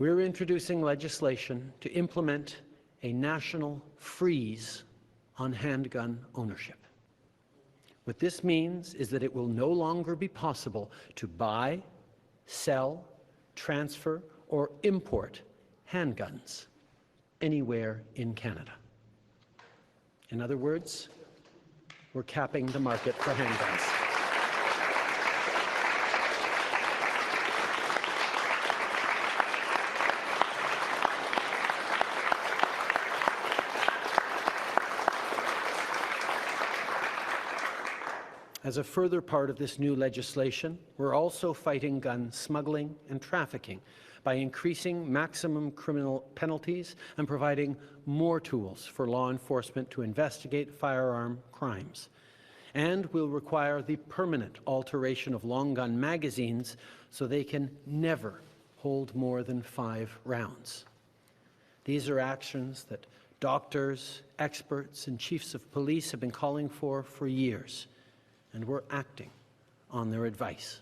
We're introducing legislation to implement a national freeze on handgun ownership. What this means is that it will no longer be possible to buy, sell, transfer, or import handguns anywhere in Canada. In other words, we're capping the market for handguns. As a further part of this new legislation, we're also fighting gun smuggling and trafficking by increasing maximum criminal penalties and providing more tools for law enforcement to investigate firearm crimes. And we'll require the permanent alteration of long gun magazines so they can never hold more than 5 rounds. These are actions that doctors, experts, and chiefs of police have been calling for years, and we're acting on their advice.